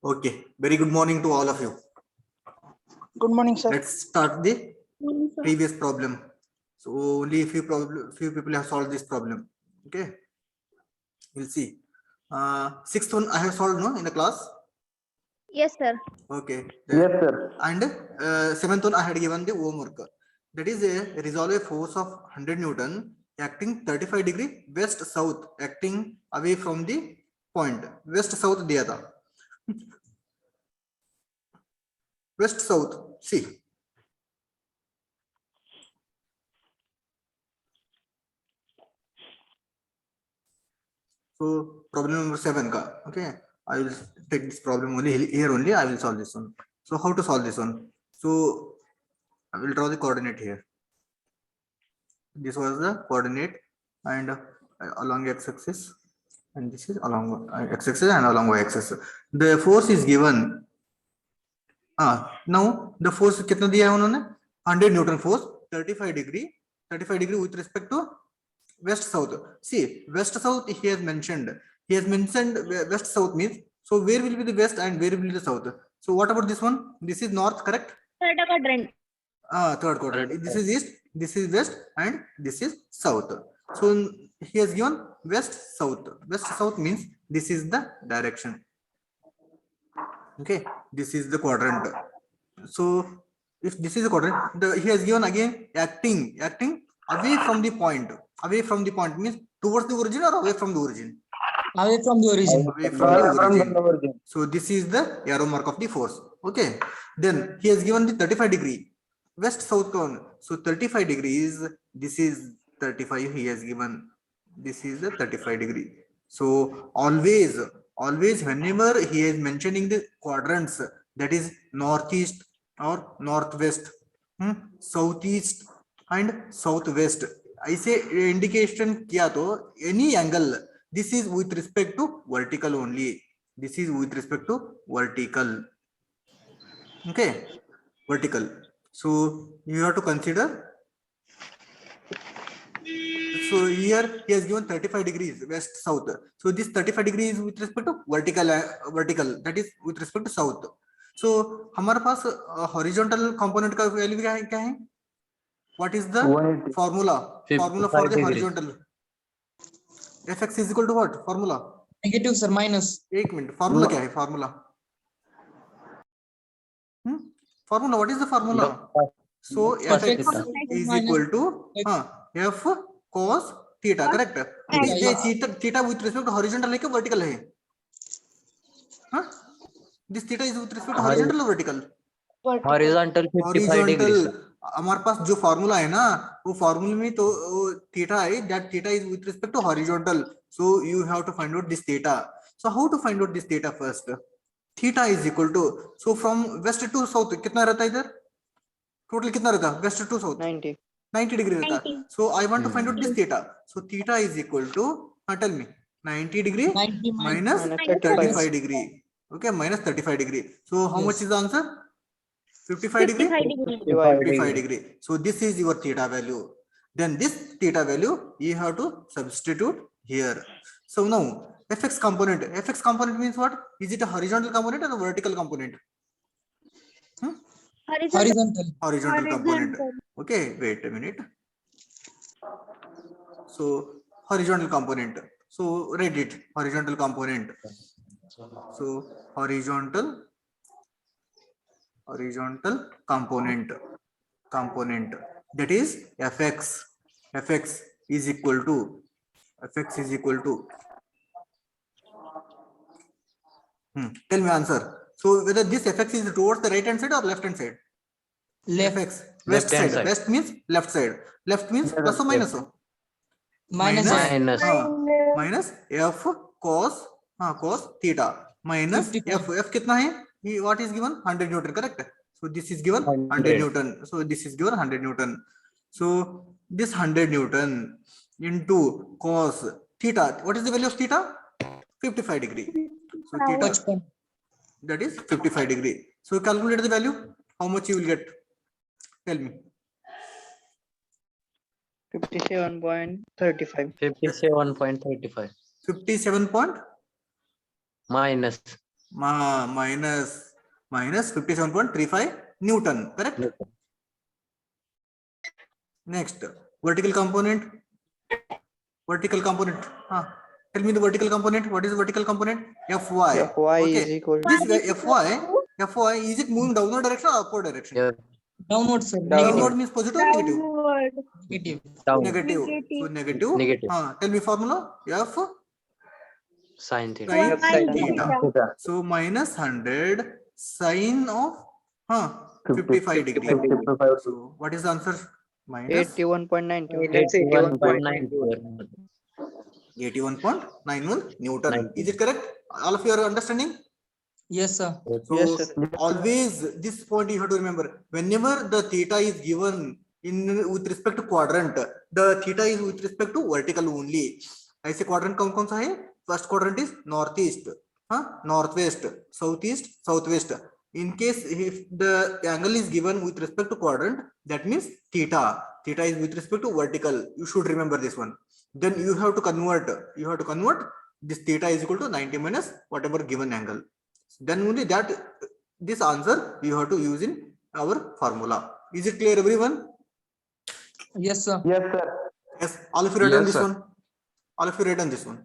Okay, very good morning to all of you. Good morning, sir. Let's start the previous problem. So only few people have solved this problem. Okay, we'll see. Sixth one I have solved no in the class. Yes, sir. Okay. Yes, sir. And seventh one I had given the homework. That is a resolve a force of 100 Newton acting 35 degree west south, acting away from the point. West south दिया था. West south. See. So problem number 7 ka. Okay, I will take this problem only here only. I will solve this one. So how to solve this one? So I will draw the coordinate here. This was the coordinate and along x-axis, and this is along x-axis and along y-axis. The force is given. Now the force कितना दिया है उन्होंने? 100 Newton force, 35 degree with respect to west south. See, west south he has mentioned. He has mentioned west south means, so where will be the west and where will be the south? So what about this one? This is north, correct? Third quadrant. Third quadrant. This is east, this is west, and this is south. So he has given west south. West south means this is the direction. Okay, this is the quadrant. So if this is the quadrant, he has given again acting away from the point. Away from the point means towards the origin or away from the origin? Away from the origin. Away from the origin. So this is the arrow mark of the force. Okay. Then he has given the 35 degree west south cone. So 35 degrees. This is 35. He has given. This is the 35 degree. So always whenever he is mentioning the quadrants, that is northeast or northwest, southeast and southwest, I say indication kiya to any angle. This is with respect to vertical only. This is with respect to vertical. Okay, vertical. So you have to consider. So here he has given 35 degrees west south. So this 35 degrees with respect to vertical. That is with respect to south. So हमारे पास horizontal component का value क्या है? What is the formula? Formula for the horizontal. Fx is equal to what? Formula? Negative, sir. Minus. एक minute. Formula क्या है? Formula. Formula. What is the formula? So Fx is equal to F cos theta. Correct? Theta with respect to horizontal है क्या vertical है? This theta is with respect to horizontal or vertical? Horizontal 55 degrees. हमारे पास जो formula है ना, वो फॉर्मूले में तो थीटा है, that theta is with respect to horizontal. So you have to find out this theta. So how to find out this theta first? Theta is equal to, so from west to south कितना रहता है इधर? Total कितना रहता है? West to south 90 degree रहता है. So I want to find out this theta. So theta is equal to, tell me, 90 degree 90 minus 35 degree. Okay, minus 35 degree. So how much is the answer? 55 degree? 55 degree. So this is your theta value. Then this theta value you have to substitute here. So now fx component. Fx component means what? Is it a horizontal component or a vertical component? Horizontal component. Okay, wait a minute. So horizontal component. So read it. Horizontal component. So horizontal component, that is fx is equal to tell me answer. So whether this fx is towards the right hand side or left hand side? Left. Fx west side. West means left side. Left means plus or minus? Minus. Minus f cos theta minus f कितना है? What is given? 100 Newton, correct? So this is given 100 Newton. So this is given 100 Newton. So this 100 Newton into cos theta. What is the value of theta? 55 degree. So theta, that is 55 degree. So calculate the value. How much you will get? Tell me. 57.35. 57 point Minus minus 57.35 Newton, correct? Next, vertical component. Tell me the vertical component. What is the vertical component? Fy. Fy Okay. is equal to This Fy, is it moving downward direction or upward direction? yeah, Downward, sir. Downward Negative. means positive or negative? Negative. down Negative. So negative. Negative. Tell me formula. F sin theta. sin Sin theta. theta. So minus 100 sine of 55 degree. So what is the answer? Minus 81.91. 81.91 Newton. Is it correct? All of you are understanding? Yes, sir. So Yes, sir. always this point you have to remember. Whenever the theta is given in with respect to quadrant, the theta is with respect to vertical only. ऐसे quadrant कौन सा है? First quadrant is northeast, northwest, southeast, southwest. In case if the angle is given with respect to quadrant, that means theta. Theta is with respect to vertical. You should remember this one. Then you have to convert. This theta is equal to 90 minus whatever given angle. Then only that this answer you have to use in our formula. Is it clear, everyone? Yes, sir. Yes, sir. Yes. All of you read on Yes, this sir. one. All of you read on this one.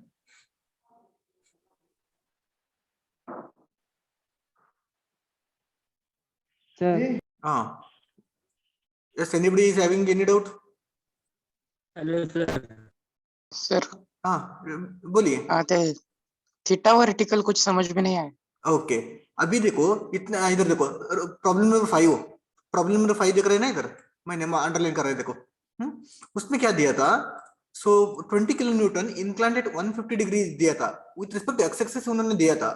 Sir. Yes. Anybody is having any doubt? Sir बोलिए. आते theta vertical कुछ समझ में नहीं आया. Okay अभी देखो इतना इधर देखो प्रॉब्लम नंबर 5 देख रहे हैं ना इधर मैंने अंडरलाइन कर रहे देखो उसमें क्या दिया था so 20 kilo newton inclined at 150 degree दिया था with respect to x axis उन्होंने दिया था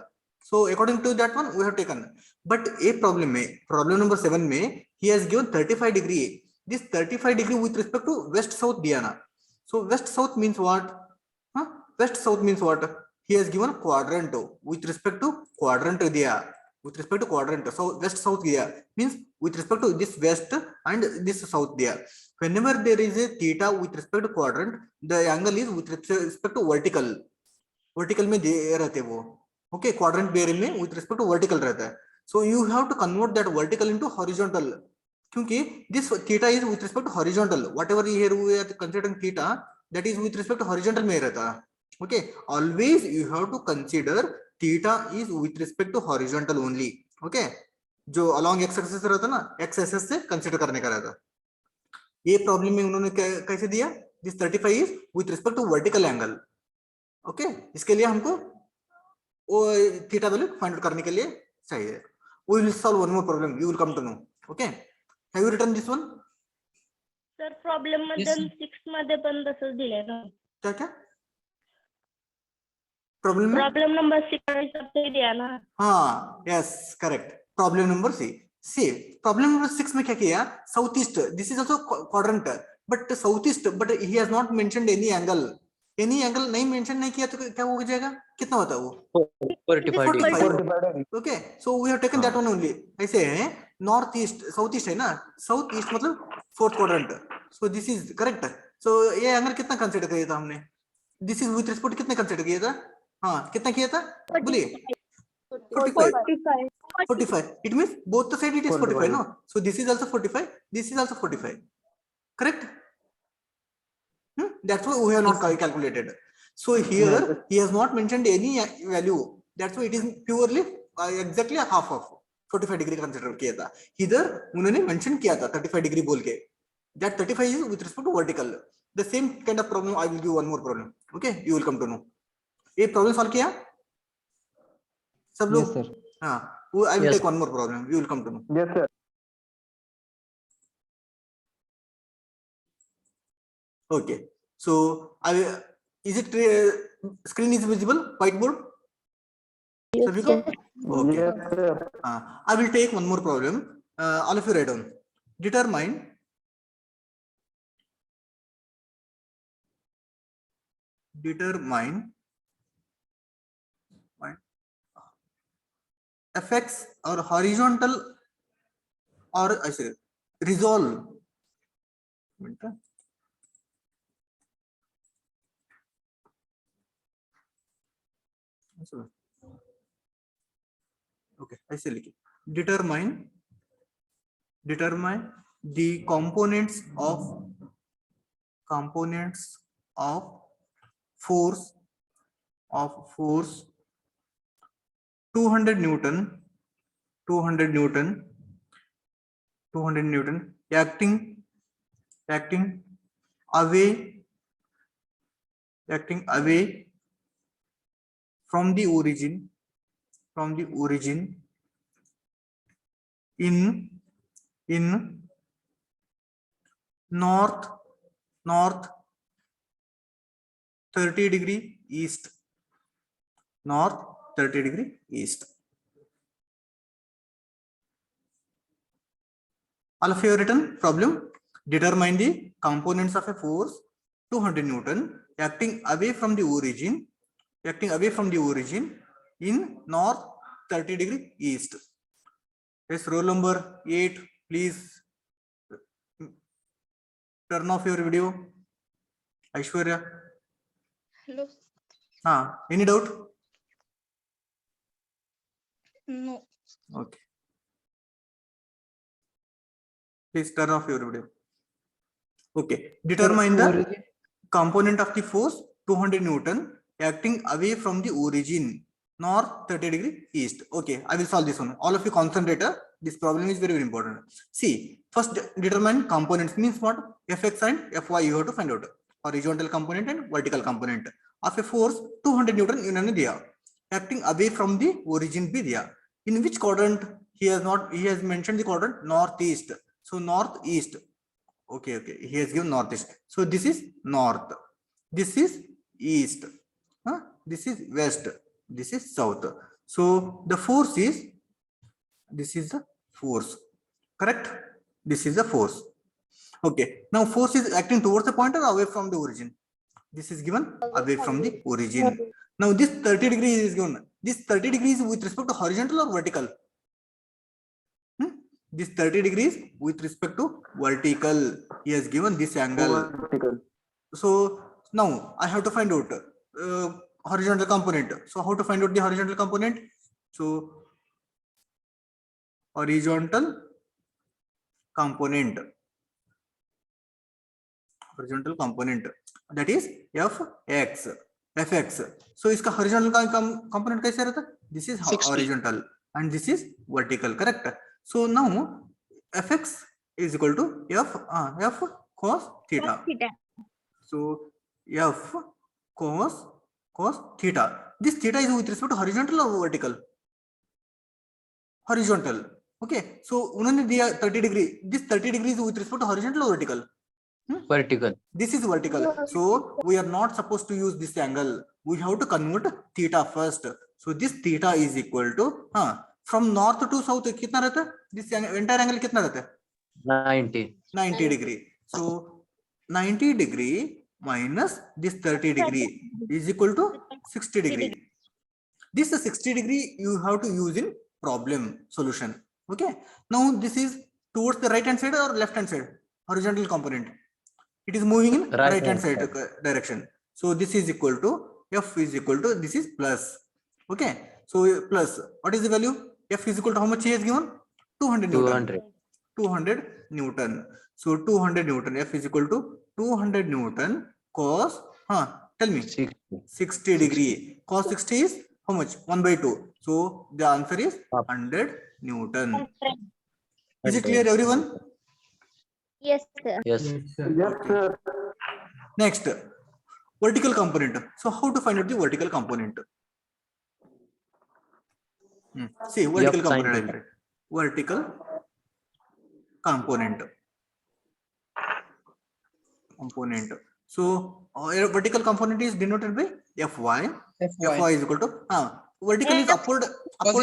so according to that one we have taken but a problem number 7 में ही has given 35 degree this 35 degree with respect to west south दिया ना so west south means what he has given quadrant with respect to quadrant diya so west south diya means with respect to this west and this south diya whenever there is a theta with respect to quadrant the angle is with respect to vertical में दे रहते वो okay quadrant bearing में with respect to vertical रहता है so you have to convert that vertical into horizontal क्योंकि this theta is with respect to horizontal whatever here we are considering theta that is with respect to horizontal में रहता है okay always you have to consider theta is with respect to horizontal only okay जो along x axis रहता ना x axis से consider करने का रहता ये प्रॉब्लम में उन्होंने कैसे दिया this 35 is with respect to vertical angle okay इसके लिए हमको वो थीटा वैल्यू फाइंड आउट करने के लिए चाहिए we will solve one more problem you will come to know okay have you written this one sir problem मध्ये Yes, 6 मध्ये पण तसंच दिलंय ना क्या प्रॉब्लम में प्रॉब्लेम नंबर 6 सबसे दिया ना हाँ yes correct problem number C problem number 6 में क्या किया south east this is also quadrant but south east but he has not mentioned any angle नहीं मेंशन नहीं किया तो क्या हो जाएगा कितना होता है वो 45 degree. Okay so we have taken that one only ऐसे है नॉर्थ ईस्ट साउथ ईस्ट है ना साउथ ईस्ट मतलब fourth quadrant so this is correct सो ये एंगल कितना कंसीडर किया था हमने दिस इज विथ रिस्पेक्ट कितने कंसीडर किया था हाँ कितना किया था बोलिए 45 it means both the side it is 45 no so this is also 45 this is also 45 correct that's why we have not calculated so here he has not mentioned any value that's why it is purely exactly half of 45 degree consider किया था इधर उन्होंने mention किया था 35 degree बोल के that 35 is with respect to vertical the same kind of problem I will give one more problem okay you will come to know ये problem solve किया सब लोग हाँ I will Yes. take one more problem you will come to know Yes, sir. okay so is it screen is visible whiteboard Sabhi ko? Okay Yes, sir. I will take one more problem all of you write down determine effects or horizontal or I say resolve Okay, ऐसे लिखिए, determine the components of force 200 Newton 200 Newton acting away from the origin in north 30 degree east, north 30 degree east. All of you have written problem. Determine the components of a force 200 Newton acting away from the origin in north 30 degree east. Yes, roll number 8, please turn off your video. Aishwarya. Hello. Any doubt? No. Okay. Please turn off your video. Okay. Determine the component of the force 200 Newton acting away from the origin north 30 degree east. Okay, I will solve this one. All of you concentrate. This problem is very, very important. See, first determine components means what? Fx and Fy you have to find out. Horizontal component and vertical component of a force 200 Newton इन्होंने दिया, acting away from the origin भी दिया. In which quadrant? He has mentioned the quadrant northeast. So northeast. Okay, he has given northeast. So this is north, this is east, this is west, this is south. So the force is, this is the force, correct? This is the force. Okay, now force is acting towards the point or away from the origin? This is given away from the origin. Now this 30 degrees is given. This 30 degrees with respect to horizontal or vertical? This 30 degrees with respect to vertical. He has given this angle. Vertical. So now I have to find out horizontal component. So how to find out the horizontal component? So horizontal component that is fx. So iska horizontal component kaise rehta? This is 60. horizontal and this is vertical, correct? So now fx is equal to f cos theta. So f cos theta. This theta is with respect to horizontal or vertical? Horizontal. Okay, so उन्होंने दिया 30 degree. This 30 degrees with respect to horizontal or vertical? Vertical. This is vertical. So we are not supposed to use this angle. We have to convert theta first. So this theta is equal to from north to south कितना रहता है? This entire angle कितना रहता है? 90 degree. So 90 degree minus this 30 degree is equal to 60 degree. This 60 degree you have to use in problem solution. Okay, now this is towards the right hand side or left hand side? Horizontal component, it is moving in right hand side direction. So this is equal to f is equal to, this is plus. Okay, so plus, what is the value? F is equal to how much he has given? 200 Newton. So 200 Newton, F is equal to 200 Newton cos, tell me, 60 degree. Cos 60 is how much? 1/2. So the answer is 100 Newton. Is it clear, everyone? Yes, sir. Yes. Okay. Next, vertical component. So how to find out the vertical component? See, vertical component. I will write. Vertical component. So vertical component is denoted by Fy. Fy is equal to vertical is upward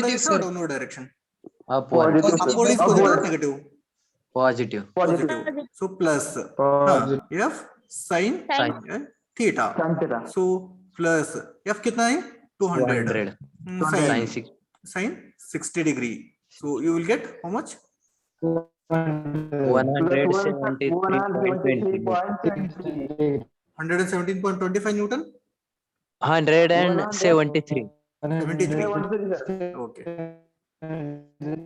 direction or downward direction? Upward. Upward is positive or negative? Positive. So plus f sin theta. So plus f kitna hai? 200. Sin 60 degree. So you will get how much? 117.25 Newton. 173. 73. Okay. .312.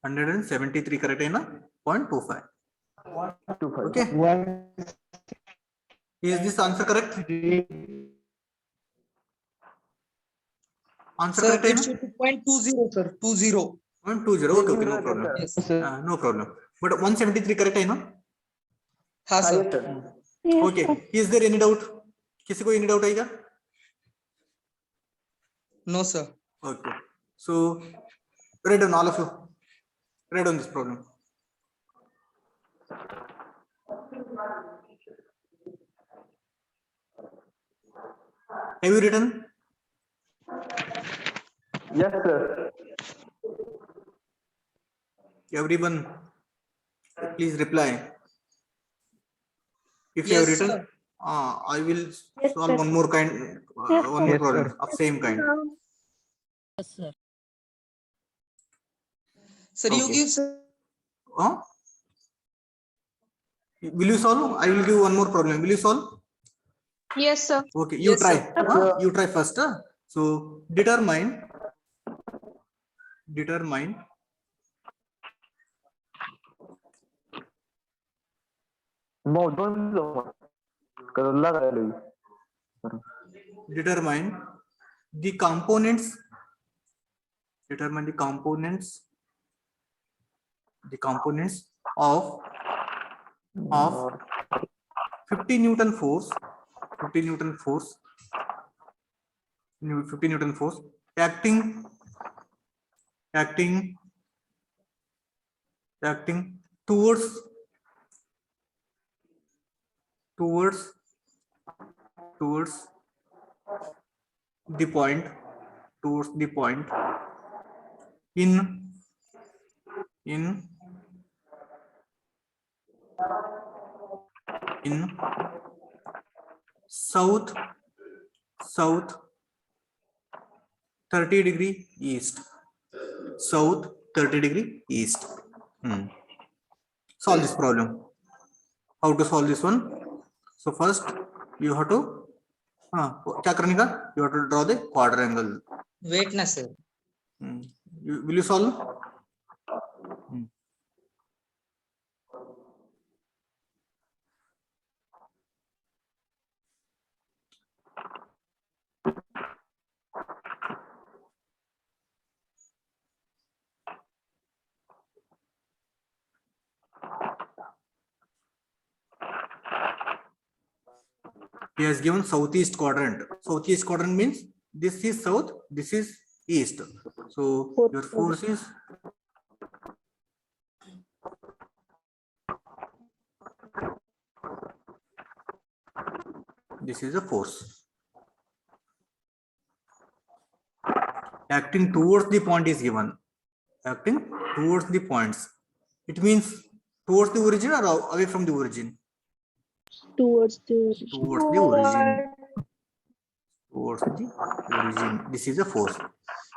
173 correct hai na? 0.25. Okay. Is this answer correct? Answer Sir, correct hai it na? should be 0.20, sir. 20. 0.20. Okay, okay, no problem. Yes. No problem. But 173 correct hai na? Ha, sir. Okay. Is there any doubt? किसी को any doubt आएगा? No, sir. Okay. So read on all of you. Read on this problem. Have you written? Yes, sir. Everyone, please reply. If you Yes, have written, sir. I will Yes, solve sir. one more kind, Yes, one more Yes, problem sir. of same kind. Sir, you Okay. give, sir. Huh? Will you solve? I will give one more problem. Will you solve? Yes, sir. Okay, you Yes, try. sir. Huh? You try first. Huh? So determine No, don't know. Karla kare. determine the components. Determine the components of 50 Newton force. 50 Newton force acting towards the point in south 30° east. South 30° east. Solve this problem. How to solve this one? So first you have to क्या करने का? You have to draw the quadrangle. Wait, na, sir. Will you solve? He has given southeast quadrant. Southeast quadrant means this is south, this is east. So your force is this is a force acting towards the point is given. Acting towards the points. It means towards the origin or away from the origin. Towards the origin. This is a force.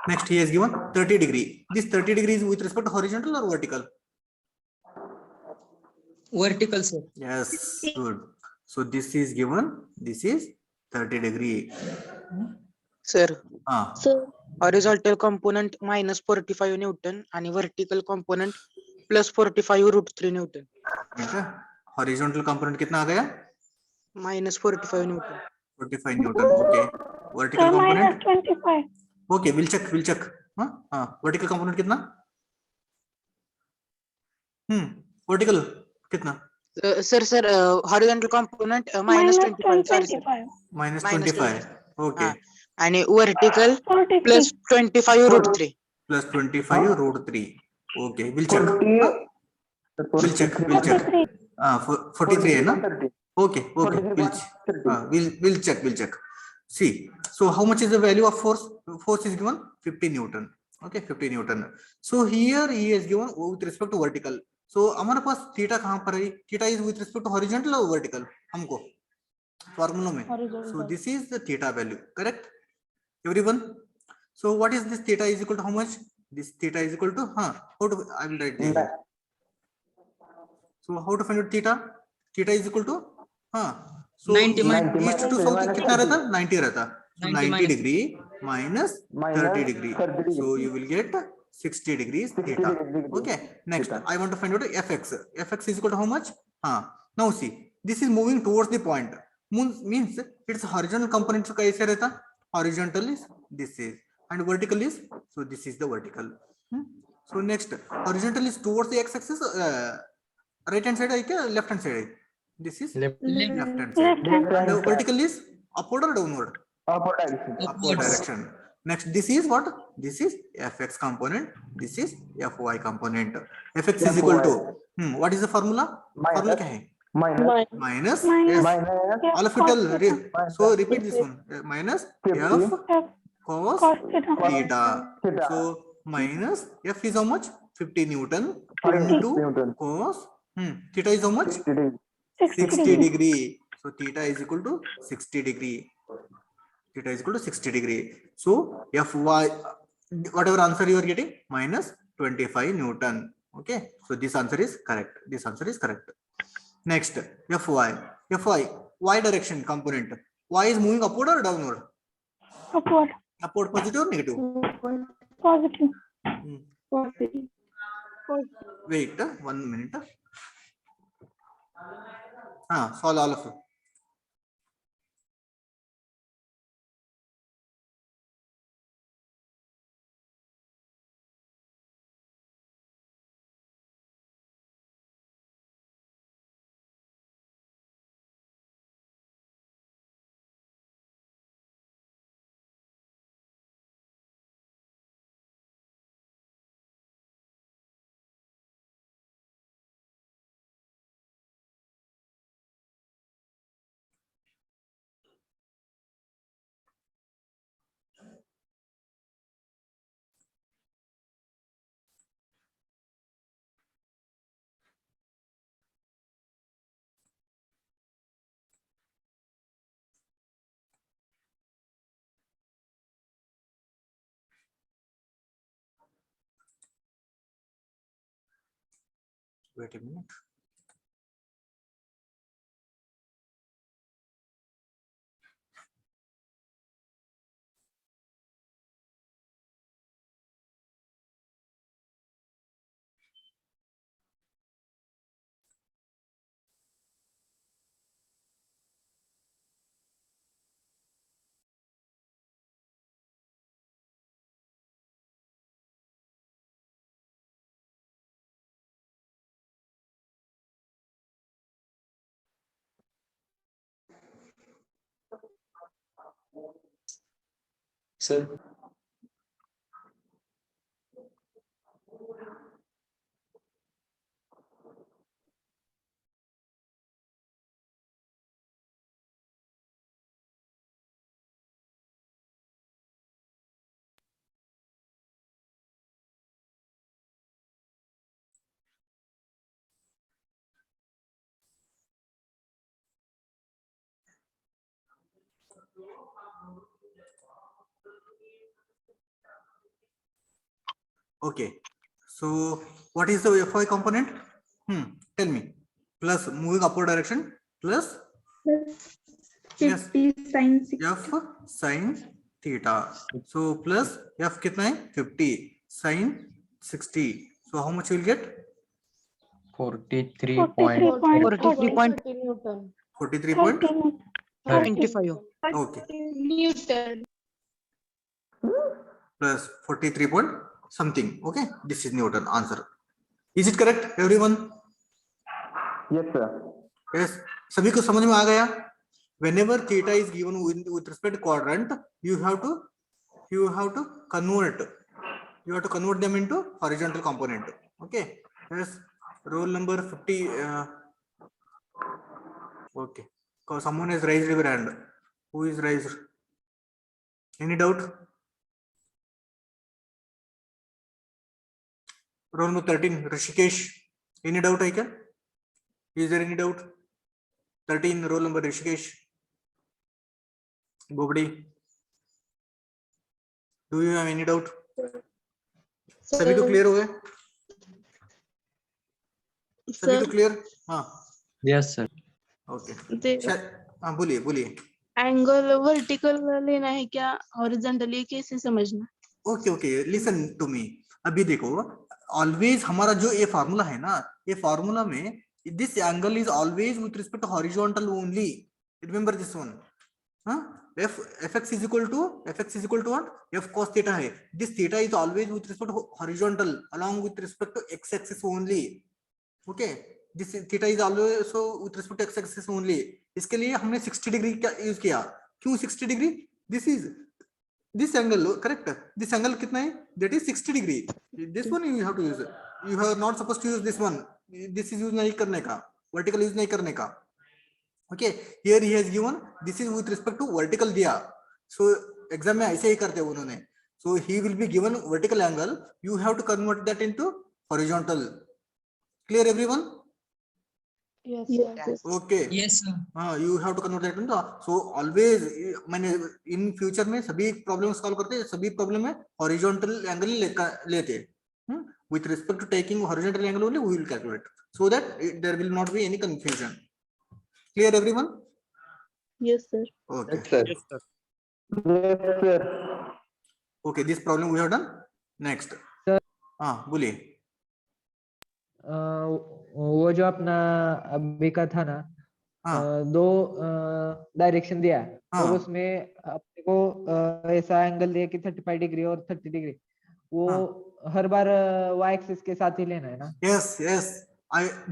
Next, he has given 30°. This 30° is with respect to horizontal or vertical? Vertical, sir. Yes, good. So this is given. This is 30°. Sir, So horizontal component minus 45 Newton आणि vertical component plus 45 √3 Newton. horizontal component कितना आ गया? Minus 45 Newton. 45 Newton. Okay. Vertical component? 25. Okay, we'll check. Vertical component कितना? Vertical कितना? Sir, horizontal component minus 25. Sorry, sir. Minus 25. Okay. आणि vertical plus 25 √3. Plus 25 √3. Okay, we'll check. We'll check. 43 है ना? Okay. We'll check. See, so how much is the value of force? Force is given 50 Newton. Okay, 50 Newton. So here he is given with respect to vertical. So हमारे पास theta कहाँ पर है? Theta is with respect to horizontal or vertical? हमको formula में. So this is the theta value, correct? Everyone. So what is this theta is equal to how much? This theta is equal to how to I will write this. So how to find out theta? Theta is equal to हाँ so 90 minus- east to south कितना रहता 90 रहता 90 90 minus- degree minus 30 degree 30 degree. so you will get 60 degrees 60 theta degree okay next theta. I want to find out fx is equal to how much now see this is moving towards the point means its horizontal component kaise rehta horizontal is this is and vertical is so this is the vertical so next horizontal is towards the x axis right hand side hai kya left hand side hai this is Left. left hand side Left hand and side. vertical is upward or downward Upward direction. upward Upwards. direction. Next, this is what? This is fx component. This is fy component. Fx is equal to what is the formula? Minus. Formula क्या है? Minus. Minus. Minus. Yes. Minus. All of you tell. Minus. So repeat this one. Minus 50. f cos Cos theta. theta. Theta. So minus f is how much? 50 Newton 50 into Newton. cos theta is how much? 60 degree. 60 degree. So theta is equal to 60 degree. Theta is equal to 60 degree. So Fy, whatever answer you are getting, minus 25 Newton. Okay. So this answer is correct. This answer is correct. Next, Fy. Fy, y direction component. Y is moving upward or downward? Upward. Upward, positive or negative? Positive. Hmm. Positive. Wait, 1 minute. Solve all of you. Wait a minute. Sir. Okay. So what is the Fy component? Tell me. Plus moving upward direction plus yes 50 sin 6. f sin theta. So plus f कितना है 50 sin 60. So how much you will get? 43 43 point 43 point. 25. Okay. Newton. Plus 43 point something. Okay. This is Newton answer. Is it correct, everyone? Yes, sir. Yes. सभी को समझ में आ गया? Whenever theta is given with respect to quadrant, you have to convert. You have to convert them into horizontal component. Okay. Yes. Roll number 50. Okay. Because someone has raised their hand. Who is raised? Any doubt? Roll number 13. Rishikesh. Any doubt, Aika? Is there any doubt? 13. Roll number Rishikesh. Bobdi. Do you have any doubt? सभी को clear हो गया? सभी को clear? हाँ. Yes, sir. Okay हाँ बोलिए बोलिए. एंगल वर्टिकल लेना है क्या हॉरिजॉन्टली कैसे समझना? Okay okay listen to me. अभी देखो ऑलवेज हमारा जो ये फार्मूला है ना, ये फार्मूला में this angle is always with respect to horizontal only. Remember this one. हाँ, fx is equal to what? f cos theta है. This theta is always with respect to horizontal along with respect to x axis only. Okay, this theta is always so with respect to x axis only. इसके लिए हमने 60 degree का use किया. क्यों 60 degree? This is this angle correct. This angle कितना है? That is 60 degree. This one you have to use. You are not supposed to use this one. This is use नहीं करने का. Vertical use नहीं करने का. Okay, here he has given this is with respect to vertical दिया. So exam में ऐसे ही करते हैं उन्होंने. So he will be given vertical angle. You have to convert that into horizontal. Clear everyone? Yes. Okay. Yes, sir. You have to convert that into. So always मैंने in future में सभी problem solve करते हैं, सभी problem में horizontal angle लेते हैं. With respect to taking horizontal angle only we will calculate so that there will not be any confusion. Clear everyone? Yes, sir. Okay. Yes, sir. Okay, this problem we have done. Next. हाँ बोलिए. वो जो अपना अभी का था ना, दो डायरेक्शन दिया है, और उसमें अपने को ऐसा एंगल दिया कि 35 डिग्री और 30 डिग्री, वो हर बार y एक्सिस के साथ ही लेना है ना? यस यस,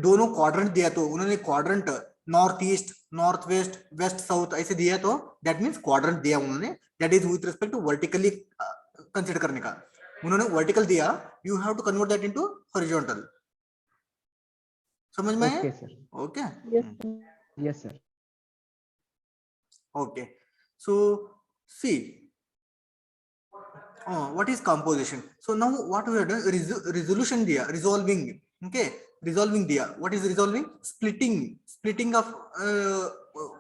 दोनों क्वाड्रेंट दिया तो उन्होंने quadrant north east, north west, west south ऐसे दिया तो दैट मींस क्वाड्रेंट दिया उन्होंने. That is with respect to vertically consider करने का. उन्होंने वर्टिकल दिया, you have to convert that into horizontal. समझ में आया? Okay sir. Okay yes sir. Okay so see what is composition. So now what we have done, resolution दिया, resolving. Okay, resolving दिया. What is resolving? Splitting of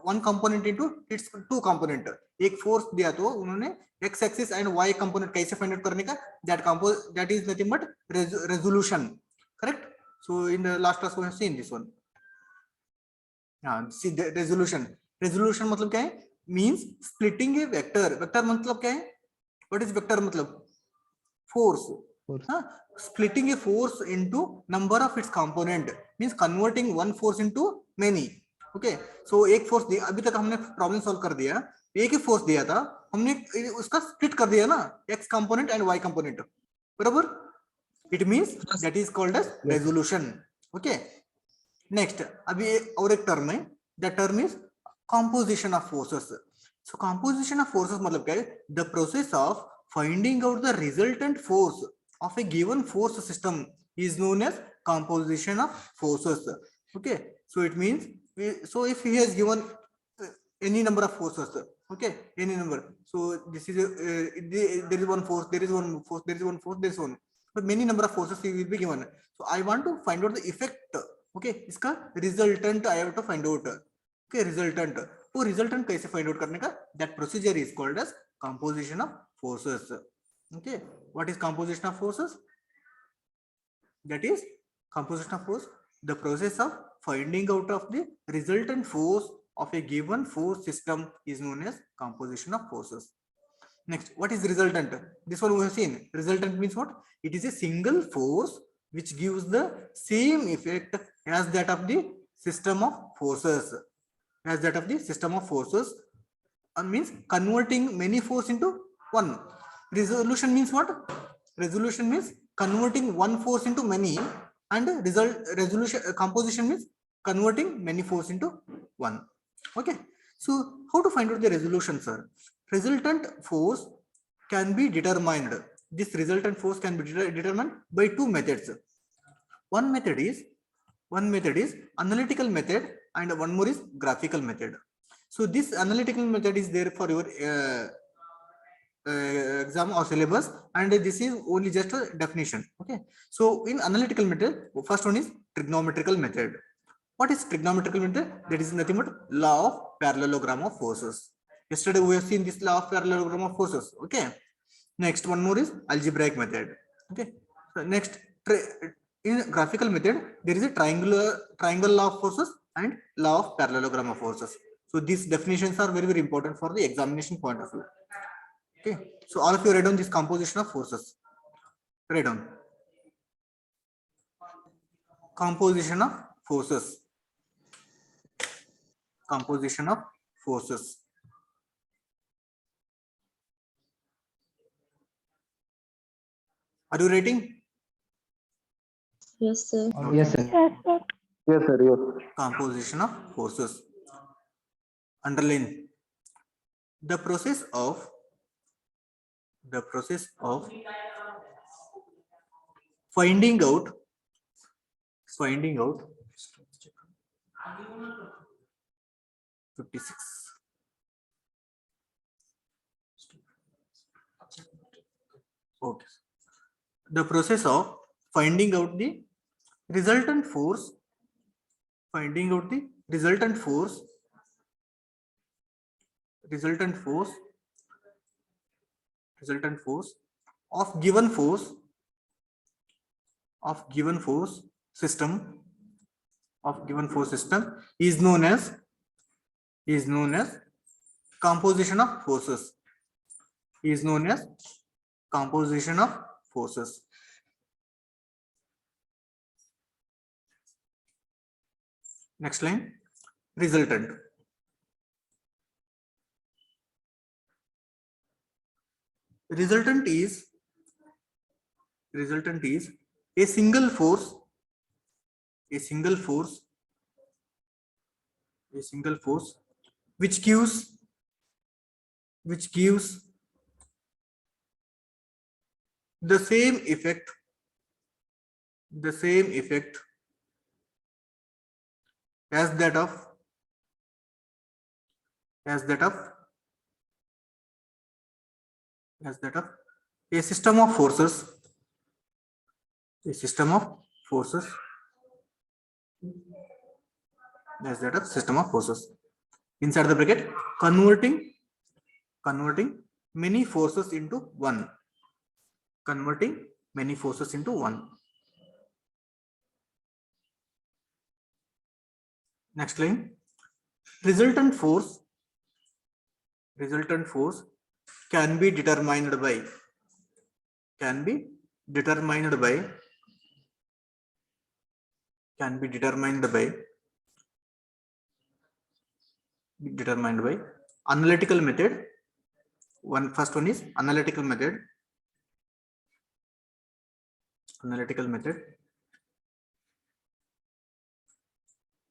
one component into its two component. एक force दिया तो उन्होंने x axis and y component कैसे find out करने का, that is nothing but resolution. Correct? So in the last class we have seen this one. See the resolution मतलब क्या है? Means splitting a vector. Vector मतलब क्या है? What is vector मतलब? Force. Splitting a force into number of its component means converting one force into many. Okay, so एक force दिया, अभी तक हमने प्रॉब्लम सॉल्व कर दिया. एक ही फोर्स दिया था, हमने उसका स्प्लिट कर दिया ना, x component and y component. बराबर? It means that is called as resolution. Okay. Next, अभी और एक टर्म है, that term is composition of forces. So composition of forces मतलब क्या है? The process of finding out the resultant force of a given force system is known as composition of forces. Okay, so it means so if he has given any number of forces, okay, any number. So this is there is one force, there is one force, there is one force, there is one, but many number of forces he will be given. So I want to find out the effect. Okay, इसका resultant I have to find out. Okay, resultant. तो resultant कैसे find out करने का? That procedure is called as composition of forces. Okay, what is composition of forces? That is composition of force, the process of finding out of the resultant force of a given force system is known as composition of forces. Next, what is resultant? This one we have seen. Resultant means what? It is a single force which gives the same effect as that of the system of forces. As that of the system of forces, means converting many force into one. Resolution means what? Resolution means converting one force into many, and resolution composition means converting many force into one. Okay, so how to find out the resolution, sir? Resultant force can be determined. This resultant force can be determined by two methods. One method is analytical method, and one more is graphical method. So this analytical method is there for your exam or syllabus, and this is only just a definition. Okay, so in analytical method, first one is trigonometrical method. What is trigonometrical method? That is nothing but law of parallelogram of forces. Yesterday we have seen this law of parallelogram of forces. Okay, next one more is algebraic method. Okay, so next in graphical method there is a triangle law of forces and law of parallelogram of forces. So these definitions are very important for the examination point of view. Okay, so all of you write down this composition of forces. Write down composition of forces. Composition of forces. Are you writing? Yes, sir. Yes, sir. Yes, sir. Yes, sir. Yes. Composition of forces. Underline the process of finding out 56. Okay. The process of finding out the resultant force, of given force system is known as composition of forces. Next line, resultant. Resultant is a single force which gives the same effect as that of a system of forces, as that of system of forces. Inside the bracket, converting many forces into one. Next line, resultant force can be determined by analytical method. First one is analytical method.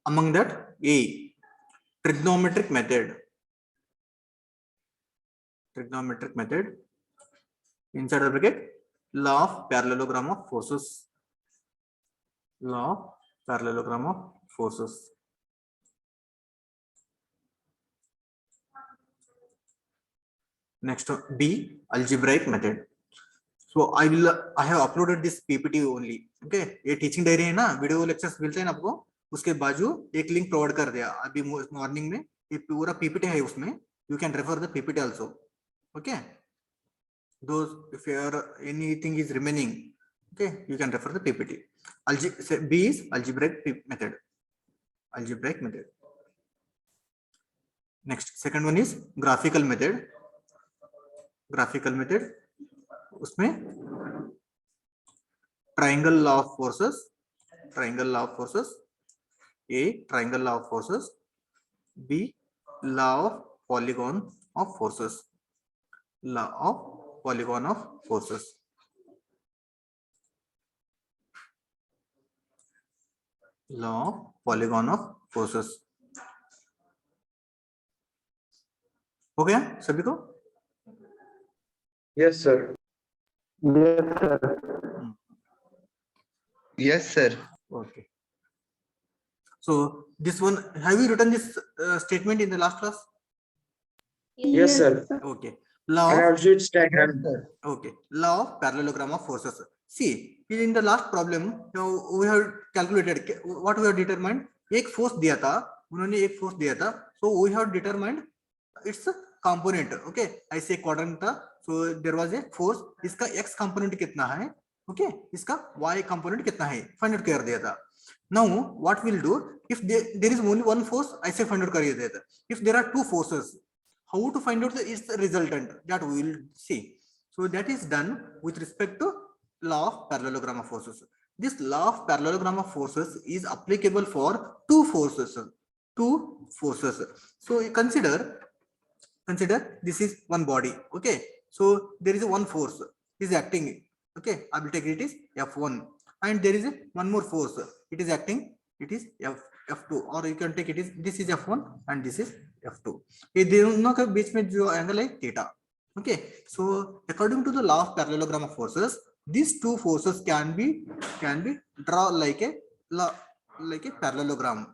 Among that, A, trigonometric method. Inside the bracket, law of parallelogram of forces. Next, B, algebraic method. So I have uploaded this PPT only. Okay, ये teaching diary है ना, video lectures मिलते हैं ना आपको, उसके बाजू एक लिंक प्रोवाइड कर दिया अभी मॉर्निंग में. ये पूरा PPT है उसमें, you can refer the PPT also. Okay, those if anything is remaining, okay, you can refer the PPT. B is algebraic method. Next, second one is graphical method. उसमें triangle law of forces. A, triangle law of forces. B, law of polygon of forces. हो गया सभी को? Yes, sir. Yes, sir. Yes, sir. Okay. So this one, have you written this statement in the last class? Yes, sir. Okay. Law I of, have switched diagram. okay. Law of parallelogram of forces. See, in the last problem, now we have calculated what we have determined. एक force दिया था, उन्होंने एक force दिया था. So we have determined its component. Okay, ऐसे quadrant था. So there was a force. इसका x component कितना है? Okay, इसका y component कितना है? Find out कर दिया था. Now what we'll do, if there is only one force, I say find out kariye deta. If there are two forces, how to find out the resultant, that we will see. So that is done with respect to law of parallelogram of forces. This law of parallelogram of forces is applicable for two forces. So consider this is one body. Okay, so there is a one force is acting. Okay, I will take it is F1, and there is a one more force, it is acting, it is F2, or you can take it is this is F1 and this is F2. ये दोनों के बीच में जो angle है theta. Okay, so according to the law of parallelogram of forces, these two forces can be drawn like a parallelogram.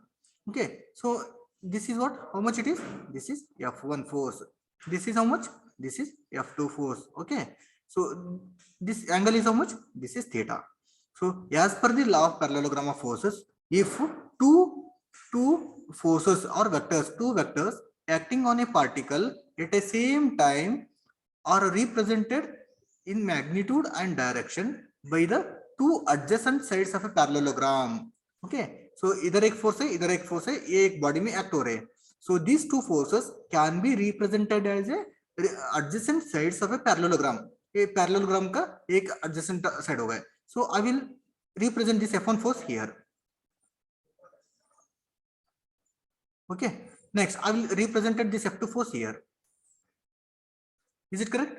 Okay, so this is what, how much it is, this is F1 force, this is how much, this is F2 force. Okay, so this angle is how much, this is theta. So as per the law of parallelogram of forces, if two forces or vectors, two vectors acting on a particle at the same time are represented in magnitude and direction by the two adjacent sides of a parallelogram. Okay, so इधर एक force है, ये एक body में act हो रहे हैं. So these two forces can be represented as a adjacent sides of a parallelogram. ये parallelogram का एक adjacent side हो गया. So I will represent this F1 force here. Okay, next I will represent this F2 force here. Is it correct?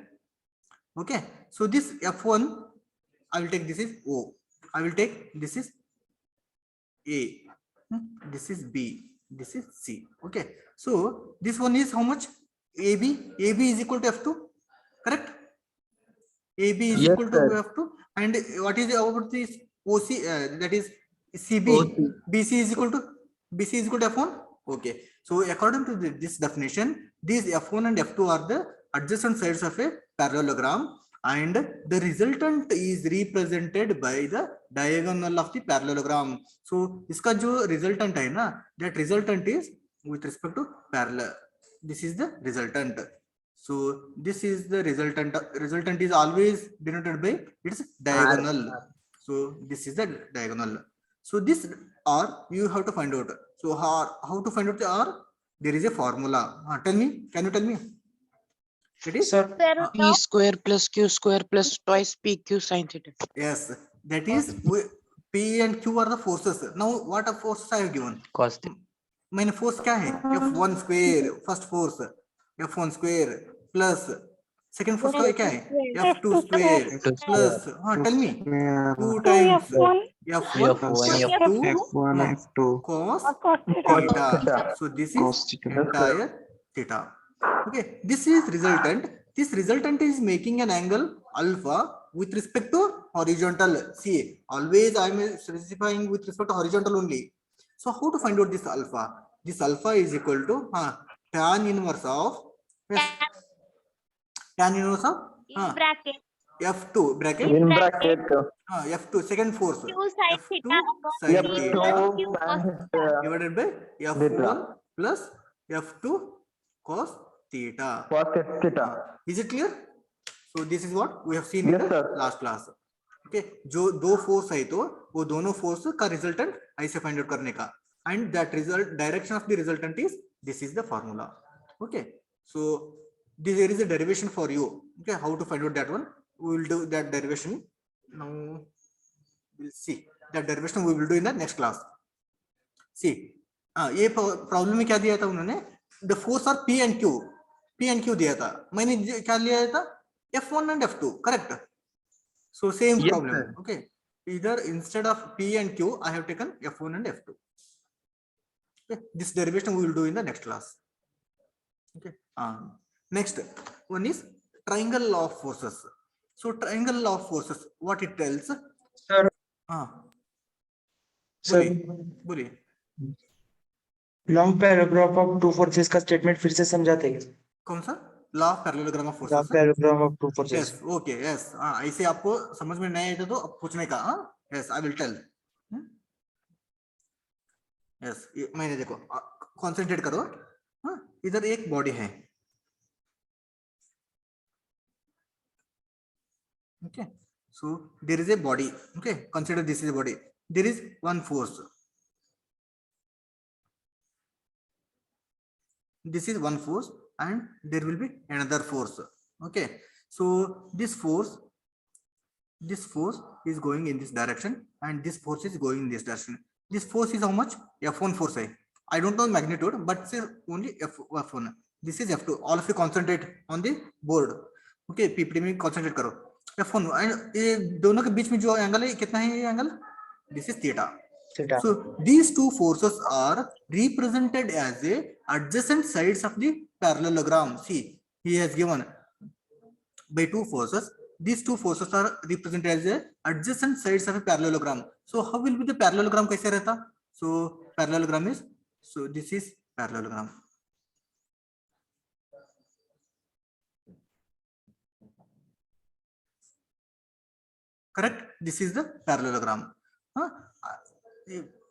Okay, so this F1, I will take this is O, I will take this is A, this is B, this is C. Okay, so this one is how much, AB is equal to F2, correct? AB is equal to F2, and what is about this OC, that is CB, BC is equal to F1. Okay, so according to this definition, these F1 and F2 are the adjacent sides of a parallelogram, and the resultant is represented by the diagonal of the parallelogram. So iska jo resultant hai na, that resultant is with respect to parallel. This is the resultant. So this is the resultant. Resultant is always denoted by its diagonal. So this is the diagonal. So this R you have to find out. So how to find out the R? There is a formula. Tell me. Can you tell me? It is, Sir, P square plus Q square plus twice PQ sin theta. yes, that is P and Q are the forces. Now what are forces I have given? Cos theta. मैंने force क्या है? F1 square, first force F1 square plus second force का क्या है? F2 square plus, tell me, 2 times F1 F2 cos theta. So this is entire theta. Okay, this is resultant. This resultant is making an angle alpha with respect to horizontal. See, always I am specifying with respect to horizontal only. So how to find out this alpha? This alpha is equal to tan inverse of bracket F2 bracket in bracket, F2 second force Q sin F2 theta sin theta Q cos divided by F1 plus F2 cos theta. theta. Is it clear? So this is what we have seen Yes, in the sir. last class. Okay, जो दो force है तो वो दोनों force का resultant ऐसे find out करने का, and that result direction of the resultant is this is the formula. Okay, so there is a derivation for you. Okay, how to find out that one? We will do that derivation. Now we'll see that derivation we will do in the next class. See, ये problem में क्या दिया था उन्होंने? The force are P and Q दिया था, मैंने क्या लिया था? F1 and F2, correct? So same problem. Okay, either instead of P and Q I have taken F1 and F2. Okay, this derivation we will do in the next class. Okay, next one is triangle law of forces. So triangle law of forces, what it tells? Sir, sir, बोलिए. Long paragraph of two forces का statement फिर से समझाते हैं. कौन सा? Law of parallelogram of long forces. Paragraph of two forces. Yes, okay, yes. ऐसे आपको समझ में नहीं आया तो पूछने का. Yes, I will tell. Yes, मैंने देखो, कंसंट्रेट करो. इधर एक बॉडी है. Okay, so there is a body. Okay, consider this is a body. There is one force. this is one force and there will be another force. Okay, so this force is going in this direction and this force is going in this direction. This force is how much? F1 force. I don't know magnitude, but say only F1. This is F2. All of you concentrate on the board. Okay, PPT में concentrate करो. F1 and ये दोनों के बीच में जो angle है कितना है ये angle? This is theta. Theta. So these two forces are represented as a adjacent sides of the parallelogram. See, he has given by two forces. These two forces are represented as a adjacent sides of a parallelogram. So how will be the parallelogram? कैसे रहता? So parallelogram is, so this is parallelogram. Correct? This is the parallelogram.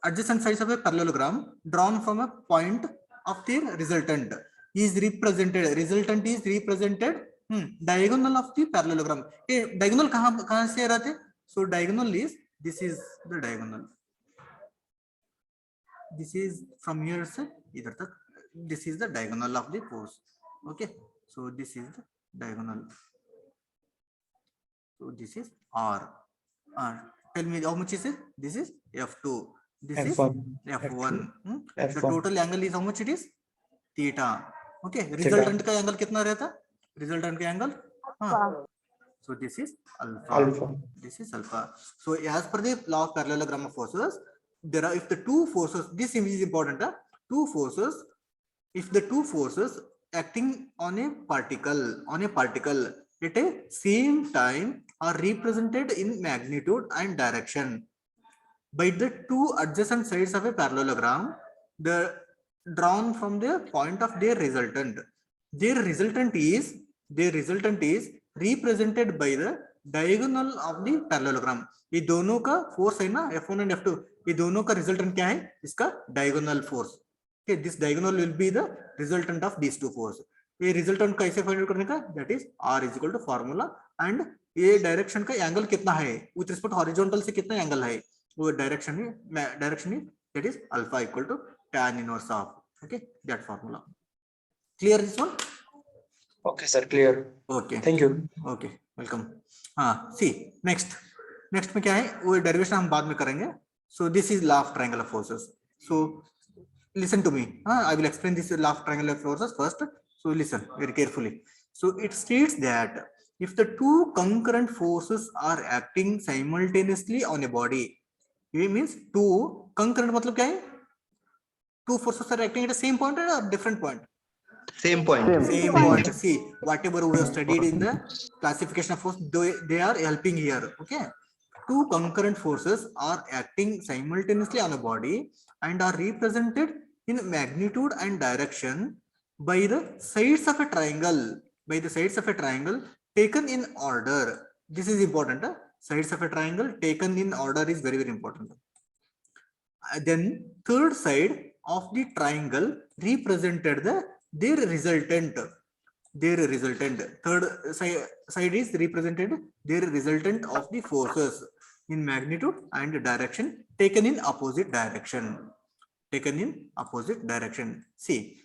Adjacent sides of a parallelogram drawn from a point of the resultant is represented. Resultant is represented diagonal of the parallelogram. Diagonal कहाँ से रहते? So diagonal is, this is the diagonal. This is from here से इधर तक. This is the diagonal of the force. Okay, so this is the diagonal. So this is R. Tell me how much is it? This is F2. This F1. is F1. The F1. total angle is how much it is? Theta. Okay. Resultant का angle कितना रहता? Resultant का angle? So this is alpha. Alpha. This is alpha. So as per the law of parallelogram of forces, there are, if the two forces, this image is important. Two forces, if the two forces acting on a particle at a same time are represented in magnitude and direction by the two adjacent sides of a parallelogram, the drawn from the point of their resultant. Their resultant is represented by the diagonal of the parallelogram. ये दोनों का force है ना, F1 and F2. ये दोनों का resultant क्या है? इसका diagonal force. Okay, this diagonal will be the resultant of these two forces. ये resultant कैसे find out करने का? That is R is equal to formula and ये direction का angle कितना है? With respect horizontal से कितना angle है? वो direction है that is alpha equal to tan inverse of. Okay, that formula. Clear this one? Okay, sir. Clear. Okay. Thank you. Okay, welcome. हाँ, see next में क्या है? वो derivation हम बाद में करेंगे. So this is law of triangular forces. So listen to me. I will explain this law of triangular forces first. So listen very carefully. So it states that if the two concurrent forces are acting simultaneously on a body, it means two concurrent मतलब क्या है? Two forces are acting at the same point or different point? Same point. Same point. See, whatever we have studied in the classification of force, they are helping here. Okay. Two concurrent forces are acting simultaneously on a body and are represented in magnitude and direction by the sides of a triangle. By the sides of a triangle taken in order. This is important. Sides of a triangle taken in order is very, very important. Then third side of the triangle represented their resultant. Third side is represented their resultant of the forces in magnitude and direction taken in opposite direction. See,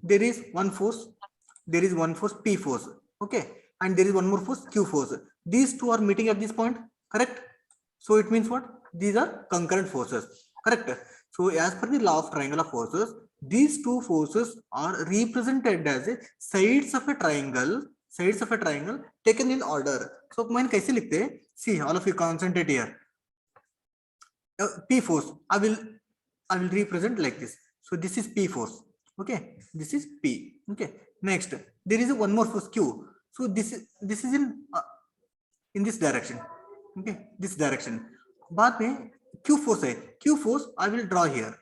there is one force P force, okay, and there is one more force Q force. These two are meeting at this point, correct? So it means what? These are concurrent forces, correct? So as per the law of triangular forces, these two forces are represented as a sides of a triangle taken in order. So मैं कैसे लिखते हैं? See, all of you concentrate here. P force, I will represent like this. So this is P force. Okay, this is P. Okay, next there is one more force Q. So this is in this direction. Okay, this direction. बाद में Q force है. Q force I will draw here.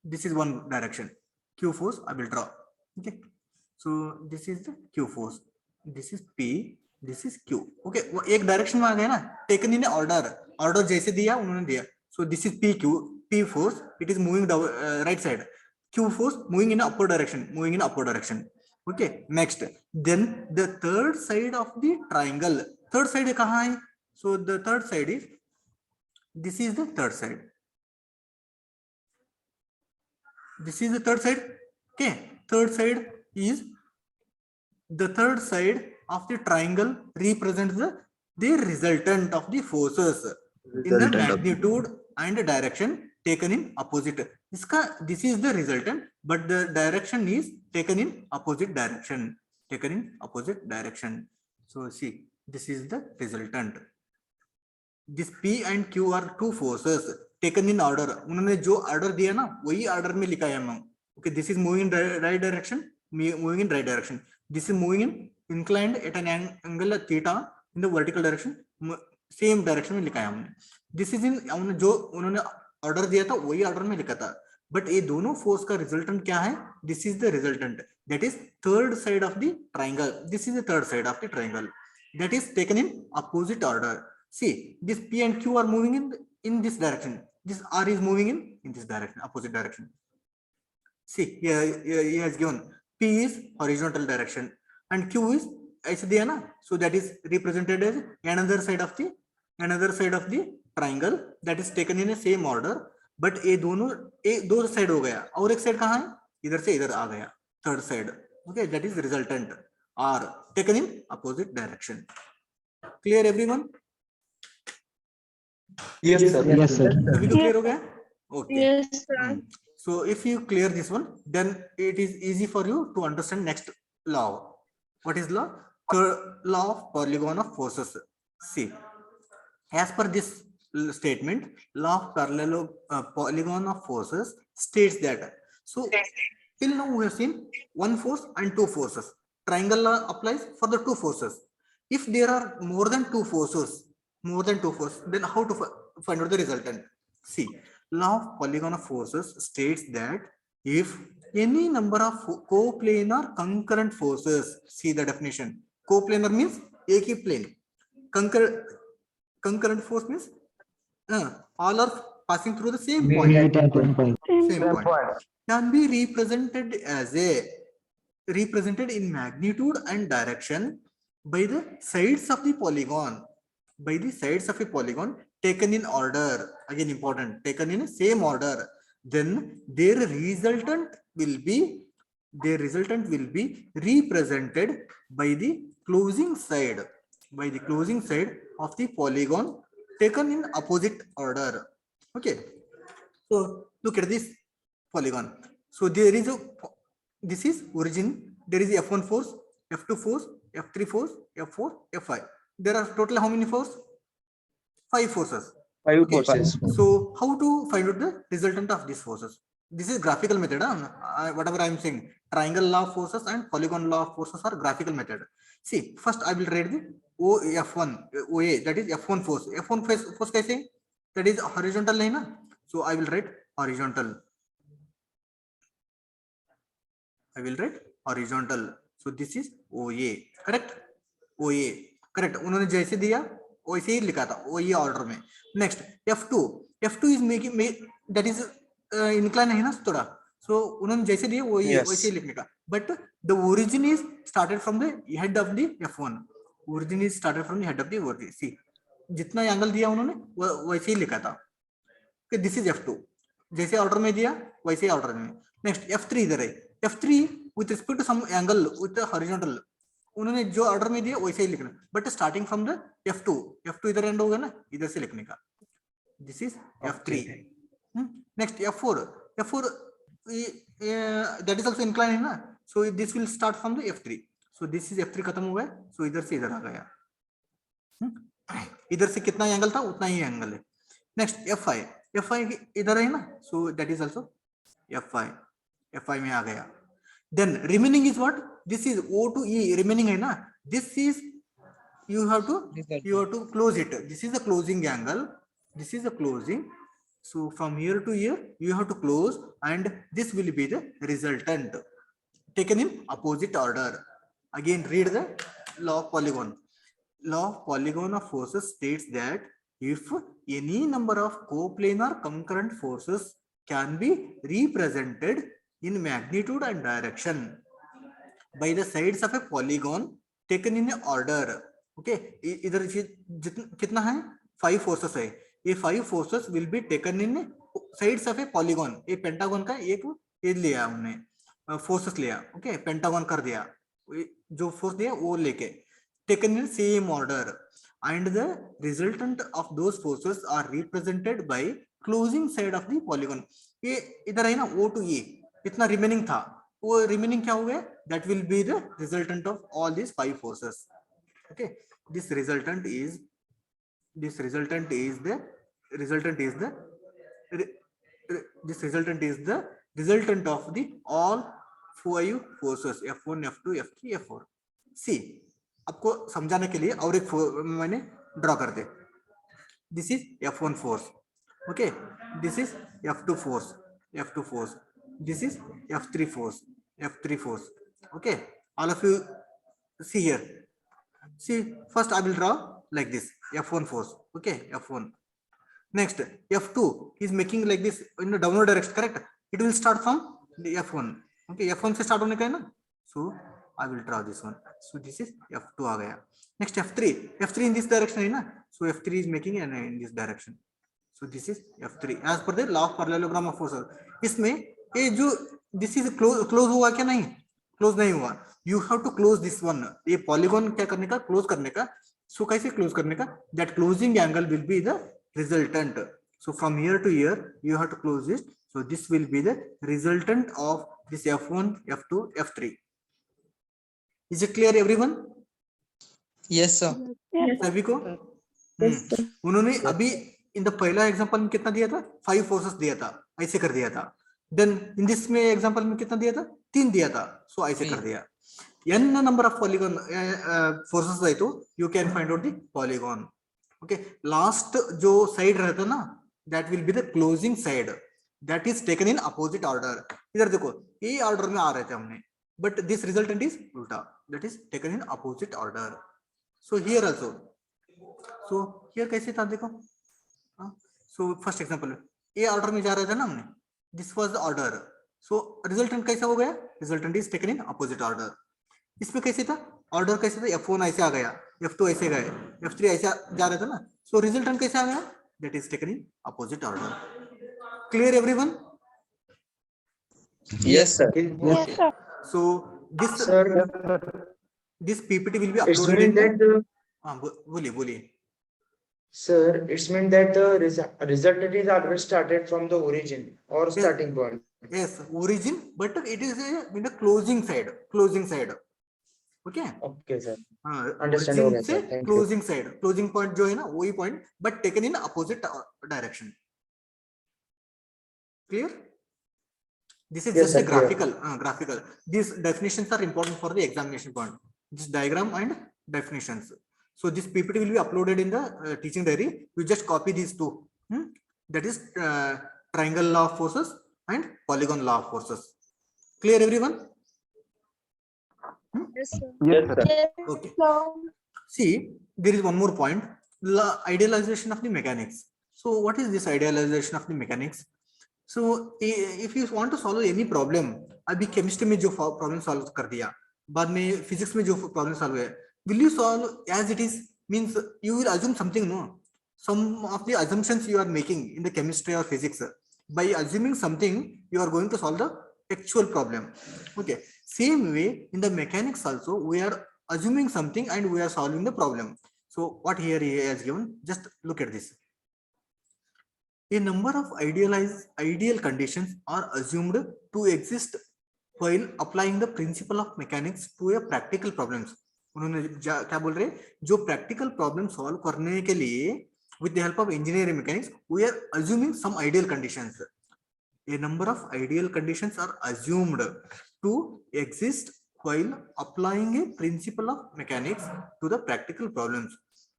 This is one direction. Q force I will draw. Okay, so this is the Q force. This is P. This is Q. Okay, वो एक direction में आ गया ना, taken in order जैसे दिया उन्होंने दिया. So this is P force. It is moving the right side. Q force moving in upward direction. Okay, next. Then the third side of the triangle. Third side कहाँ है? So the third side is This is the third side. This is the third side. Okay, third side is the third side of the triangle represents the resultant of the forces in the magnitude and direction taken in opposite. This is the resultant, but the direction is taken in opposite direction. Taken in opposite direction. So see, this is the resultant. This P and Q are two forces taken in order. उन्होंने जो order दिया ना वही order में लिखा है हम. Okay, this is moving in right direction, moving in right direction. This is moving in inclined at an angle theta in the vertical direction. Same direction में लिखा है हमने. This is in जो उन्होंने order दिया था वही order में लिखा था. But ये दोनों force का resultant क्या है? This is the resultant. That is third side of the triangle. This is the third side of the triangle. That is taken in opposite order. See, this P and Q are moving in this direction. This R is moving in this direction, opposite direction. See, here he has given P is horizontal direction and Q is ऐसे दिया ना, so that is represented as another side of the triangle that is taken in the same order. But ये दो side हो गया और एक side कहाँ है? इधर से इधर आ गया, third side. Okay, that is resultant R taken in opposite direction. Clear everyone? Yes, sir. Yes, sir. सभी को clear हो गया? Okay. Yes, sir. So if you clear this one, then it is easy for you to understand next law. What is law? Law of polygon of forces. See, as per this statement, law of polygon of forces states that. So till now we have seen one force and two forces. Triangle law applies for the two forces. If there are more than two forces, then how to find out the resultant? See, law of polygon of forces states that if any number of coplanar concurrent forces, see the definition. Coplanar means एक ही plane. Concurrent force means all are passing through the same point. Same point. Can be represented in magnitude and direction by the sides of the polygon. By the sides of a polygon taken in order. Again important. Taken in the same order. Then their resultant will be represented by the closing side of the polygon taken in opposite order. Okay, so look at this polygon. So there is this is origin. There is F1 force, F2 force, F3 force, F4, F5. There are total how many forces? 5 forces. 5 forces. So how to find out the resultant of these forces? This is graphical method. Whatever I am saying, triangle law of forces and polygon law of forces are graphical method. See, first I will write the OF1, OA, that is F1 force. F1 force कैसे? That is horizontal है ना? So I will write horizontal. So this is OA, correct? OA, correct. उन्होंने जैसे दिया वैसे ही लिखा था, OA order में. Next F2 is making that is incline है ना थोड़ा. So उन्होंने जैसे दिया वैसे ही लिखने का. But the origin is started from the head of the F1. See, जितना एंगल दिया उन्होंने वैसे ही लिखा था. Okay, this is F2. जैसे ऑर्डर में दिया वैसे ही ऑर्डर में. Next F3 इधर है. F3 with respect to some angle with the horizontal. उन्होंने जो ऑर्डर में दिया वैसे ही लिखना. But starting from the F2 इधर एंड होगा ना, इधर से लिखने का. This is F3. Next F4 that is also inclined है ना. So this will start from the F3. So this is F3 खत्म हुआ है. So इधर से इधर आ गया. इधर से कितना एंगल था उतना ही एंगल है. Next F5 इधर है ना. So that is also F5 में आ गया. Then remaining is what? This is O to E remaining है ना. This is you have to close it. This is the closing angle. This is the closing. So from here to here you have to close, and this will be the resultant taken in opposite order. Again read the law of polygon. Law of polygon of forces states that if any number of coplanar concurrent forces can be represented in magnitude and direction by the sides of a polygon taken in order. Okay, इधर कितना है? 5 forces है. ये 5 forces will be taken in sides of a polygon. ये pentagon का एक ये लिया हमने फोर्सेस लिया, ओके, पेंटागन कर दिया, जो फोर्स दिया वो लेके taken in same order, and the resultant of those forces are represented by closing side of the polygon. ये इधर है ना O to E, इतना remaining था, वो remaining क्या हुआ? That will be the resultant of all these 5 forces. Okay, this resultant is the resultant is the resultant of the all 5 forces F1, F2, F3, F4. See, आपको समझाने के लिए और एक मैंने ड्रॉ कर दे. This is F1 force. Okay, this is F2 force. This is F3 force. Okay, all of you see here. See, first I will draw like this F1 force. Okay, F1. Next, F2 is making like this in the downward direction, correct? It will start from the F1. Okay, F1 से start होने का है ना? So I will draw this one. So this is F2 आ गया. Next F3 in this direction है ना? So F3 is making an in this direction. So this is F3 as per the law of parallelogram of forces. इसमें ये जो this is close हुआ क्या नहीं? Close नहीं हुआ. You have to close this one. ये polygon क्या करने का? Close करने का. So कैसे close करने का? That closing angle will be the resultant. So from here to here you have to close this. So this will be the resultant of this F1, F2, F3. Is it clear everyone? Yes, sir. सभी को? उन्होंने अभी in the पहला example में कितना दिया था? 5 forces दिया था, ऐसे कर दिया था. देन इन दिस में एग्जांपल में कितना दिया था? 3 दिया था, सो ऐसे कर दिया. n number of polygon forces है तो you can find out the polygon. Okay, last जो साइड रहता ना, that will be the closing side, that is taken in opposite order. इधर देखो ये ऑर्डर में आ रहे थे हमने, बट दिस रिजल्टेंट इज उल्टा, that is taken in opposite order. So here also, so here कैसे था देखो. सो फर्स्ट एग्जांपल ये ऑर्डर में जा रहा था ना हमने, this was the order. So resultant कैसा हो गया? Resultant is taken in opposite order. इसमें कैसे था ऑर्डर? कैसे था? F1 ऐसे आ गया, F2 ऐसे गए, F3 ऐसे जा रहा था ना. सो रिजल्टेंट कैसे आ गया? That is taken in opposite order. Clear everyone? Yes, sir. Yes, sir. So this PPT will be It's uploaded mean in the, that बोलिए. sir, it's mean that the result is always started from the origin or starting point. Yes, origin, but it is in the closing side. Okay. Okay, sir. origin Understand हो गया, से sir. Thank you. closing side, closing point जो है ना वही point, but taken in opposite direction. Clear? This is Yes, just a sir, clear. graphical. These definitions are important for the examination point. This diagram and definitions. So this PPT will be uploaded in the teaching diary. You just copy these two. That is triangle law of forces and polygon law of forces. Clear everyone? Yes, sir. Yes, sir. Okay. See, there is one more point. Idealization of the mechanics. So what is this idealization of the mechanics? So if you want to solve any problem, अभी chemistry में जो problem solve कर दिया, बाद में physics में जो problem solve है, will you solve as it is? Means you will assume something, no? Some of the assumptions you are making in the chemistry or physics, by assuming something you are going to solve the actual problem. Okay, same way in the mechanics also we are assuming something and we are solving the problem. So what here he has given, just look at this. A number of ideal conditions are assumed to exist while applying the principle of mechanics to a practical problems. उन्होंने क्या बोल रहे हैं, जो practical problem solve करने के लिए with the help of engineering mechanics we are assuming some ideal conditions. A number of ideal conditions are assumed to exist while applying a principle of mechanics to the practical problems.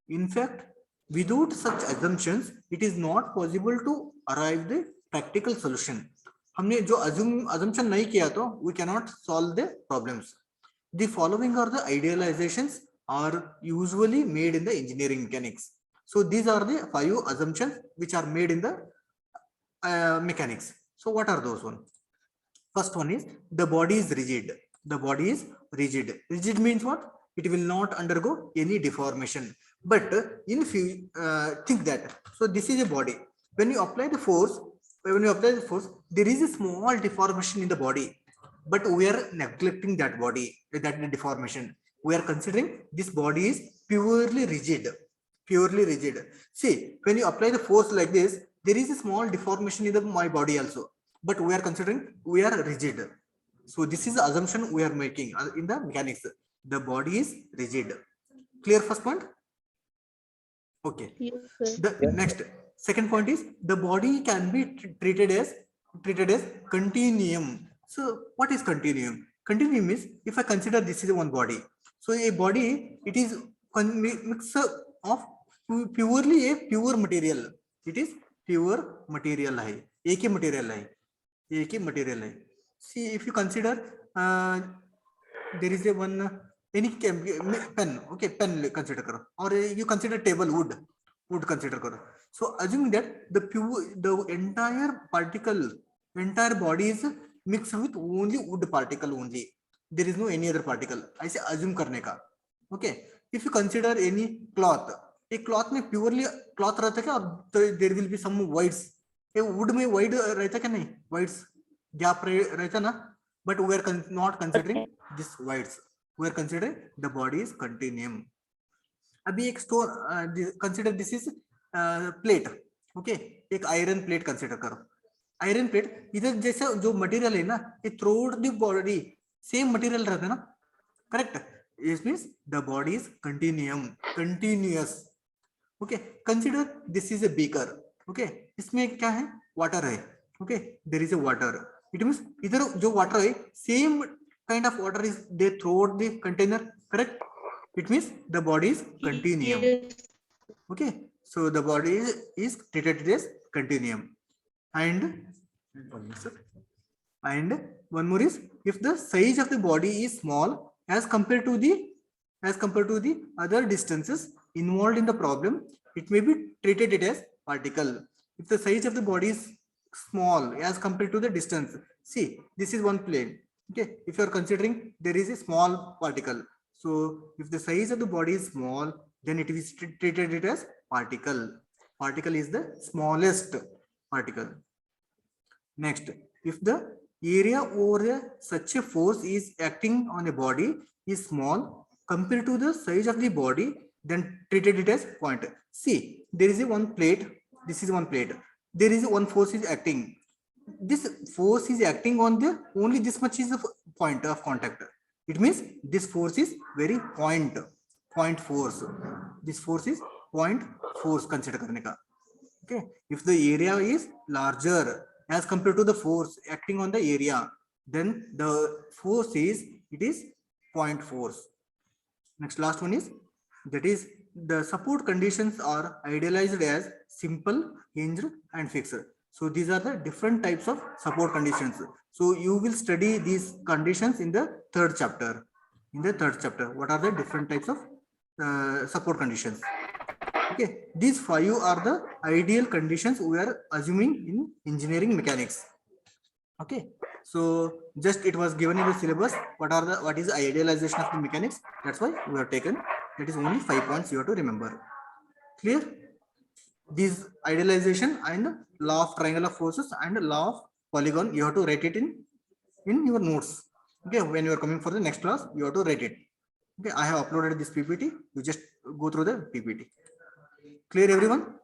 In fact, without such assumptions, it is not possible to arrive the practical solution. हमने जो assumption नहीं किया तो we cannot solve the problems. The following are the idealizations are usually made in the engineering mechanics. So these are the 5 assumptions which are made in the mechanics. So what are those one? First one is the body is rigid. The body is rigid. Rigid means what? It will not undergo any deformation. But in few think that, so this is a body. When you apply the force, there is a small deformation in the body, but we are neglecting that body, that deformation. We are considering this body is purely rigid. See, when you apply the force like this, there is a small deformation in my body also, but we are considering we are rigid. So this is the assumption we are making in the mechanics. The body is rigid. Clear first point? Okay. Yes, sir. The next second point is the body can be treated as continuum. So what is continuum? Continuum is, if I consider this is one body. So a body, it is mix of purely a pure material. It is pure material. एक ही material है. See, if you consider there is a one any pen, okay, pen consider karo, or you consider table, wood consider karo. So assuming that the entire body is mixed with only wood particle only, there is no any other particle. I say assume karne ka. Okay, if you consider any cloth, a cloth में purely cloth रहता क्या, और there will be some whites. A wood में white रहता क्या नहीं, whites gap रहता ना, but we are not considering this whites. We are considering the body is continuum. अभी एक stone consider this is plate, okay, एक iron plate consider करो. Iron plate इधर जैसा जो material है ना, ये throughout the body same material रहता है ना, correct? It means the body is continuous. Okay, consider this is a beaker. Okay, इसमें क्या है, water है. Okay, there is a water. It means इधर जो water है, same kind of water is there throughout the container, correct? It means the body is continuum. Yes. Okay, so the body is treated as continuum. And one more is, if the size of the body is small as compared to the other distances involved in the problem, it may be treated it as particle. If the size of the body is small as compared to the distance, see, this is one plane. Okay, if you are considering there is a small particle, so if the size of the body is small, then it is treated it as particle. Particle is the smallest particle. Next, if the area over such a force is acting on a body is small compared to the size of the body, then treated it as point. See, there is a one plate. This is one plate. There is one force is acting. This force is acting on the only this much is the point of contact. It means this force is very point force. This force is point force consider karne ka. Okay, if the area is larger as compared to the force acting on the area, then the force is point force. Next, last one is, that is the support conditions are idealized as simple, hinged and fixed. So these are the different types of support conditions. So you will study these conditions in the third chapter. What are the different types of support conditions? Okay, these 5 are the ideal conditions we are assuming in engineering mechanics. Okay, so just it was given in the syllabus. What is the idealization of the mechanics? That's why we have taken. That is only 5 points you have to remember. Clear? These idealization and law of triangle of forces and law of polygon, you have to write it in your notes. Okay, when you are coming for the next class, you have to write it. Okay, I have uploaded this PPT. You just go through the PPT. Clear, everyone?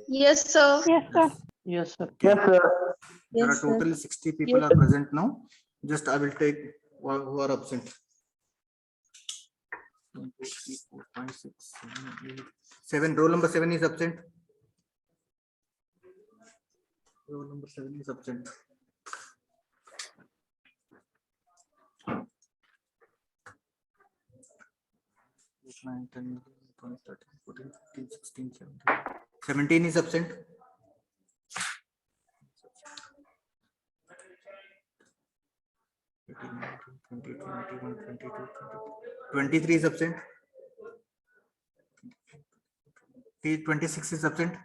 Yes, sir. Yes, sir. There are Yes, sir. totally 60 people Yes. are present now. Just I will take who are absent. 1, 2, 3, 4, 5, 6, 7, 8, 7. Roll number 7 is absent. Roll number 7 is absent. Eight, 9, 10, 12, 13, 14, 15, 16, 17. 17 is absent. 18, 19, 20, 21, 22, 23 is absent. 26 is absent.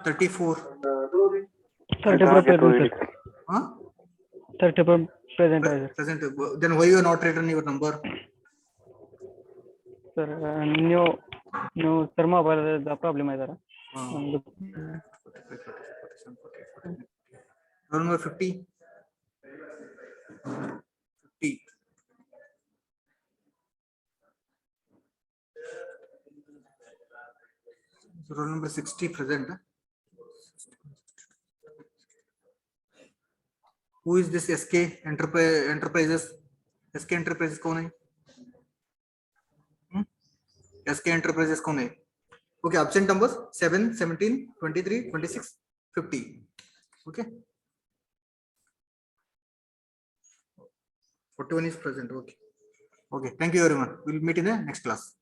34. Huh? 34 Present आहे Present. Then why you are not written your number? Sir. New sir मोबाईलचा problem आहे जरा. Roll number 50. 50. So roll number 60 present. Who is this SK Enterprises? SK Enterprises कौन है? SK Enterprises कौन है? Okay, absent numbers 7, 17, 23, 26, 50. Okay. 41 is present. Okay. Okay. Thank you everyone. We'll meet in the next class.